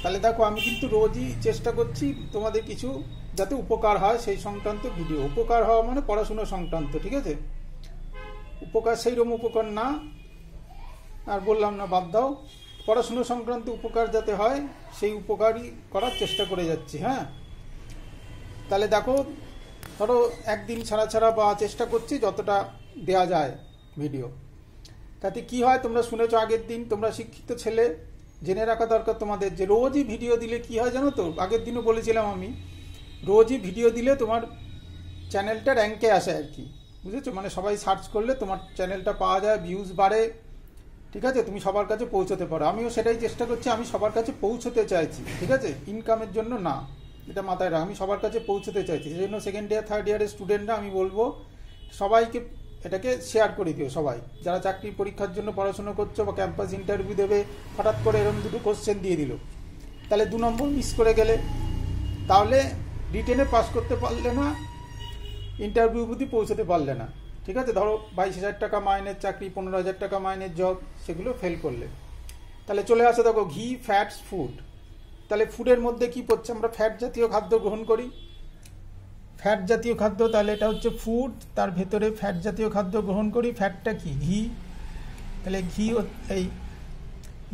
তাহলে দেখো আমি কিন্তু রোজই চেষ্টা করছি তোমাদের কিছু যাতে উপকার হয় সেই সংক্রান্ত ভিডিও। উপকার হওয়া মানে পড়াশোনা সংক্রান্ত, ঠিক আছে? উপকার সেইরকম উপকার না, আর বললাম না বাদ দাও, পড়াশোনা সংক্রান্ত উপকার যাতে হয় সেই উপকারই করার চেষ্টা করে যাচ্ছি। হ্যাঁ, তাহলে দেখো ধরো একদিন ছাড়া ছাড়া বা চেষ্টা করছি যতটা দেয়া যায় ভিডিও। তাতে কি হয় তোমরা শুনেছো আগের দিন, তোমরা শিক্ষিত ছেলে, জেনে রাখা দরকার তোমাদের যে রোজই ভিডিও দিলে কি হয় জানো তো? আগের দিনও বলেছিলাম আমি, রোজই ভিডিও দিলে তোমার চ্যানেলটা র্যাঙ্কে আসে আর কি, বুঝেছো? মানে সবাই সার্চ করলে তোমার চ্যানেলটা পাওয়া যায়, ভিউজ বাড়ে, ঠিক আছে? তুমি সবার কাছে পৌঁছতে পারো। আমিও সেটাই চেষ্টা করছি, আমি সবার কাছে পৌঁছতে চাইছি, ঠিক আছে? ইনকামের জন্য না, এটা মাথায় রাখ, আমি সবার কাছে পৌঁছতে চাইছি। সেই জন্য সেকেন্ড ইয়ার থার্ড ইয়ারের স্টুডেন্টরা আমি বলবো সবাইকে এটাকে শেয়ার করে দিও। সবাই যারা চাকরি পরীক্ষার জন্য পড়াশোনা করছো বা ক্যাম্পাস ইন্টারভিউ দেবে, হঠাৎ করে এরকম দুটো কোশ্চেন দিয়ে দিল, তাহলে 2 নম্বর মিস করে গেলে, তাহলে রিটেনে পাস করতে পারলে না, ইন্টারভিউ অবধি পৌঁছতে পারলে না, ঠিক আছে? ধরো 22,000 টাকা মাইনের চাকরি, 15,000 টাকা মাইনের জব, সেগুলো ফেল করলে। তাহলে চলে আসে দেখো ঘি, ফ্যাটস, ফুড। তাহলে ফুডের মধ্যে কি পড়ছে? আমরা ফ্যাট জাতীয় খাদ্য গ্রহণ করি, ফ্যাট জাতীয় খাদ্য, তাহলে এটা হচ্ছে ফুড, তার ভেতরে ফ্যাট জাতীয় খাদ্য গ্রহণ করি। ফ্যাটটা কি? ঘি। তাহলে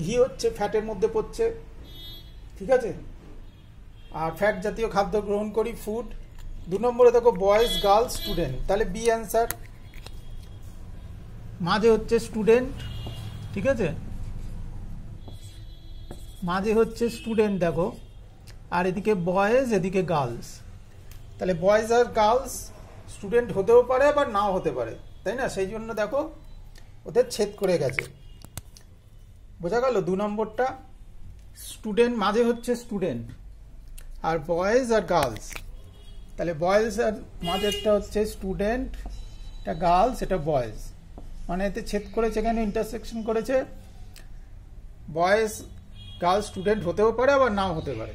ঘি হচ্ছে ফ্যাটের মধ্যে পড়ছে, ঠিক আছে? আর ফ্যাট জাতীয় খাদ্য গ্রহণ করি, ফুড। 2 নম্বরে দেখো বয়েজ, গার্লস, স্টুডেন্ট। তাহলে বি অ্যান্সার। মাঝে হচ্ছে স্টুডেন্ট, ঠিক আছে? মাঝে হচ্ছে স্টুডেন্ট দেখো, আর এদিকে বয়েজ, এদিকে গার্লস। তাহলে বয়েজ আর গার্লস স্টুডেন্ট হতেও পারে আবার নাও হতে পারে, তাই না? সেই জন্য দেখো ওদের ছেদ করে গেছে, বোঝা গেল? 2 নম্বরটা স্টুডেন্ট, মাঝে হচ্ছে স্টুডেন্ট, আর বয়েজ আর গার্লস। তাহলে বয়েজ আর মাঝেরটা হচ্ছে স্টুডেন্ট, এটা গার্লস, এটা বয়েজ, মানে এতে ছেদ করেছে, এখানে ইন্টারসেকশন করেছে। বয়েজ গার্লস স্টুডেন্ট হতেও পারে আবার নাও হতে পারে,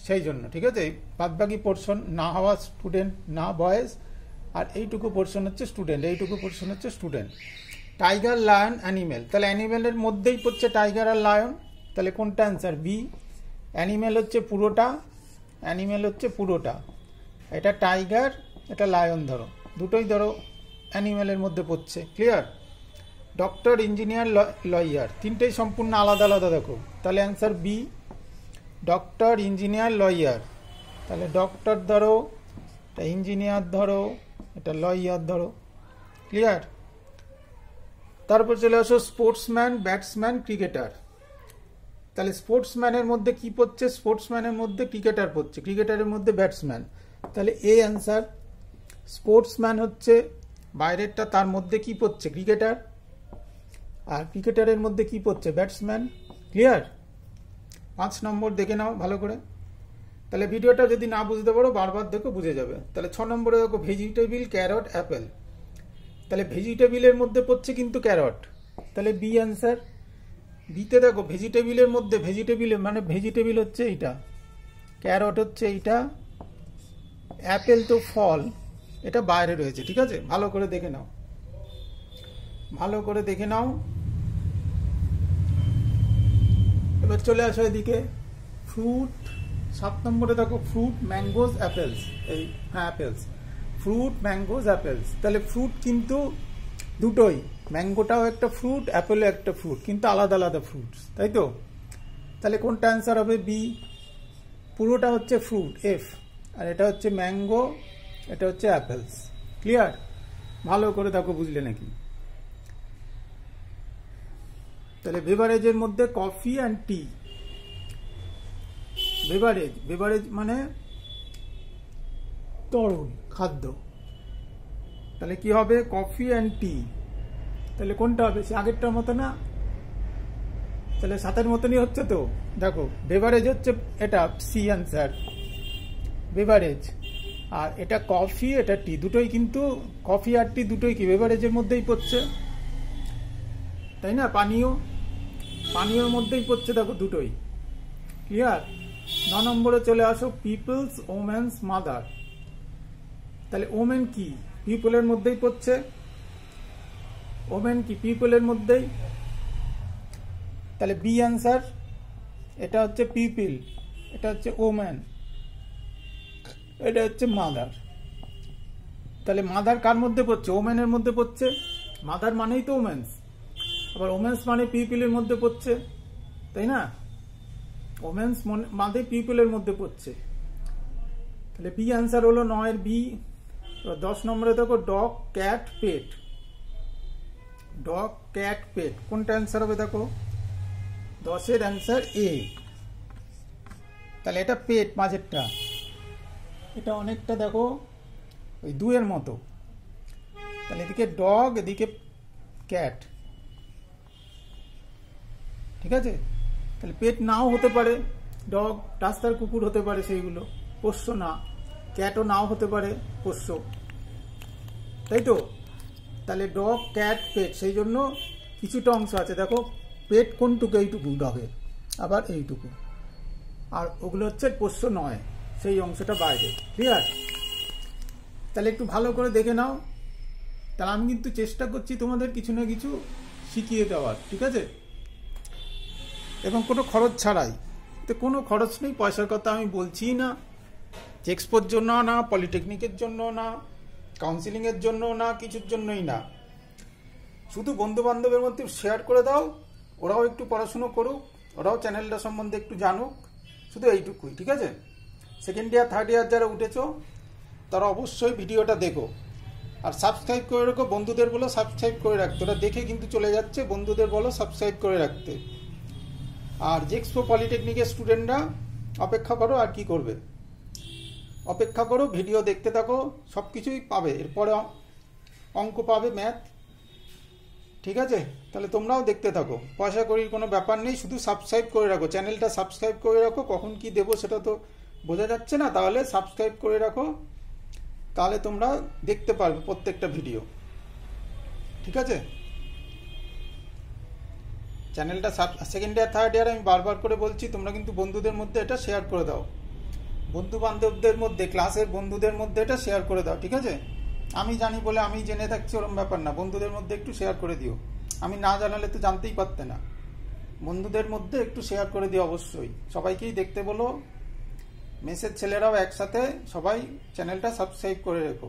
সেই জন্য, ঠিক আছে? বাদবাকি পোর্শন না হওয়া স্টুডেন্ট, না বয়েজ, আর এইটুকু পোর্শন হচ্ছে স্টুডেন্ট, এইটুকু পোর্শন হচ্ছে স্টুডেন্ট। Tiger, lion, animal. তাহলে অ্যানিমেলের মধ্যেই পড়ছে টাইগার আর লায়ন, তাহলে কোনটা অ্যান্সার? বি। অ্যানিমেল হচ্ছে পুরোটা, অ্যানিমেল হচ্ছে পুরোটা, এটা টাইগার, এটা লায়ন, ধরো দুটোই ধরো অ্যানিমেলের মধ্যে পড়ছে। ক্লিয়ার? ডক্টর, ইঞ্জিনিয়ার, লয়ার, তিনটেই সম্পূর্ণ আলাদা আলাদা দেখো, তাহলে answer B. Doctor, engineer, lawyer. তাহলে ডক্টর ধরো, এটা ইঞ্জিনিয়ার ধরো, এটা লয়ার ধরো। ক্লিয়ার? তারপর চলে আসো স্পোর্টসম্যান, ব্যাটসম্যান, ক্রিকেটার। তাহলে স্পোর্টসম্যানের মধ্যে কি পড়ছে? স্পোর্টসম্যানের মধ্যে ক্রিকেটার পড়ছে, ক্রিকেটারের মধ্যে ব্যাটসম্যান। তাহলে এ অ্যান্সার। স্পোর্টসম্যান হচ্ছে বাইরেরটা, তার মধ্যে কি পড়ছে? ক্রিকেটার, আর ক্রিকেটারের মধ্যে কি পড়ছে? ব্যাটসম্যান। ক্লিয়ার? 5 নম্বর দেখে নাও ভালো করে। তাহলে ভিডিওটা যদি না বুঝতে পারো বারবার দেখো, বুঝে যাবে। তাহলে 6 নম্বরে দেখো ভেজিটেবিল, ক্যারট, অ্যাপেল। তাহলে ভেজিটেবিলের মধ্যে পড়ছে কিন্তু ক্যারট, তাহলে বি অ্যান্সার। বিতে দেখো ভেজিটেবিলের মধ্যে, ভেজিটেবিলের মানে ভেজিটেবিল হচ্ছে এইটা, ক্যারট হচ্ছে এইটা, অ্যাপেল তো ফল, এটা বাইরে রয়েছে, ঠিক আছে? ভালো করে দেখে নাও, ভালো করে দেখে নাও। এবার চলে আসো এদিকে ফ্রুট। 7 নম্বরে দেখো ফ্রুট, ম্যাঙ্গোজ, অ্যাপেলস। এই হ্যাঁ অ্যাপেলস, ফ্রুট, ম্যাঙ্গোজ, অ্যাপেলস। তাহলে ফ্রুট কিন্তু দুটোই, ম্যাঙ্গোটাও একটা ফ্রুট, অ্যাপেলও একটা ফ্রুট, কিন্তু আলাদা আলাদা ফ্রুটস, তাই তো? তাহলে কোনটা অ্যান্সার হবে? বি। পুরোটা হচ্ছে ফ্রুট, এফ, আর এটা হচ্ছে ম্যাঙ্গো, এটা হচ্ছে অ্যাপেলস। ক্লিয়ার? ভালো করে দেখো, বুঝলে নাকি? তাহলে বেভারেজের মধ্যে coffee and T. Beverage, beverage মানে তরল খাদ্য, তাহলে কি হবে? কফি অ্যান্ড টি। তাহলে কোনটা হবে? সে আগেরটার মতো না, তাহলে 7-এর মতনই হচ্ছে তো। দেখো বেভারেজ হচ্ছে এটা, সি অ্যান্সার, বেভারেজ। আর এটা কফি, এটা টি, দুটোই কিন্তু কফি আর টি দুটোই কি বেভারেজের মধ্যেই পড়ছে, তাই না? পানীয়, পানীয়র মধ্যেই পড়ছে দেখো দুটোই। ক্লিয়ার? 9 নম্বরে চলে আসো পিপলস, ওমেন্স, মাদার। তাহলে ওমেন কি? পিপলের মধ্যেই পড়ছে, ওমেন কি? পিপলের মধ্যেই, তাহলে বি অ্যান্সার। এটা হচ্ছে পিপিল, এটা হচ্ছে ওম্যান, এটা হচ্ছে মাদার। তাহলে মাদার কার মধ্যে পড়ছে? ওম্যানের মধ্যে পড়ছে। মাদার মানেই তো ওমেন্স, আবার ওমেন্স মানে পিপিলের মধ্যে পড়ছে, তাই না? ওমেন্স মানে পিপিলের মধ্যে পড়ছে। তাহলে বি অ্যান্সার হলো 9 বি। 10 নম্বরে দেখো ডগ ক্যাট পেট। ডগ ক্যাট পেট কোনটা অ্যান্সার হবে? দেখো 10-এর অ্যান্সার এ। তাহলে এটা পেট মাঝেরটা, এটা অনেকটা দেখো ওই 2-এর মতো। তাহলে এদিকে ডগ, এদিকে ক্যাট, ঠিক আছে? তাহলে পেট নাও হতে পারে, ডগ রাস্তার কুকুর হতে পারে, সেইগুলো পোষ্য না। ক্যাটও নাও হতে পারে পোষ্য, তাই তো? তাহলে ডগ ক্যাট পেট, সেই জন্য কিছুটা অংশ আছে দেখো, পেট কোনটুকু? এইটুকু ডগের, আবার এইটুকু, আর ওগুলো হচ্ছে পোষ্য নয়, সেই অংশটা বাইরে। ক্লিয়ার? তাহলে একটু ভালো করে দেখে নাও। তাহলে আমি কিন্তু চেষ্টা করছি তোমাদের কিছু না কিছু শিখিয়ে দেওয়ার, ঠিক আছে? এবং কোনো খরচ ছাড়াই। তো কোনো খরচ নেই, পয়সার কথা আমি বলছি না। এক্সপোর জন্য না, পলিটেকনিকের জন্য না, কাউন্সিলিংয়ের জন্য না, কিছুর জন্যই না। শুধু বন্ধু বান্ধবের মধ্যে শেয়ার করে দাও, ওরাও একটু পড়াশুনো করুক, ওরাও চ্যানেলটা সম্বন্ধে একটু জানুক, শুধু এইটুকুই, ঠিক আছে? সেকেন্ড ইয়ার থার্ড ইয়ার যারা উঠেছো তারা অবশ্যই ভিডিওটা দেখো, আর সাবস্ক্রাইব করে রাখো। বন্ধুদের বলো সাবস্ক্রাইব করে রাখতে, ওরা দেখে কিন্তু চলে যাচ্ছে। বন্ধুদের বলো সাবস্ক্রাইব করে রাখতে। আর জেক্সপো পলিটেকনিকের স্টুডেন্টরা অপেক্ষা করো, আর কি করবে? অপেক্ষা করো, ভিডিও দেখতে থাকো, সব কিছুই পাবে। এরপরে অঙ্ক পাবে, ম্যাথ, ঠিক আছে? তাহলে তোমরাও দেখতে থাকো, পয়সা করির কোনো ব্যাপার নেই, শুধু সাবস্ক্রাইব করে রাখো। চ্যানেলটা সাবস্ক্রাইব করে রাখো, কখন কি দেবো সেটা তো বোঝা যাচ্ছে না, তাহলে সাবস্ক্রাইব করে রাখো, তাহলে তোমরা দেখতে পারবে প্রত্যেকটা ভিডিও, ঠিক আছে? চ্যানেলটা সেকেন্ড ইয়ার থার্ড ইয়ার আমি বারবার করে বলছি, তোমরা কিন্তু বন্ধুদের মধ্যে এটা শেয়ার করে দাও, বন্ধু বান্ধবদের মধ্যে, ক্লাসের বন্ধুদের মধ্যে এটা শেয়ার করে দাও, ঠিক আছে? আমি জানি বলে আমি জেনে থাকছি ওরকম ব্যাপার না, বন্ধুদের মধ্যে একটু শেয়ার করে দিও। আমি না জানালে তো জানতেই পারতে না। বন্ধুদের মধ্যে একটু শেয়ার করে দিও অবশ্যই, সবাইকেই দেখতে বলো। মেসের ছেলেরাও একসাথে সবাই চ্যানেলটা সাবস্ক্রাইব করে রেখো।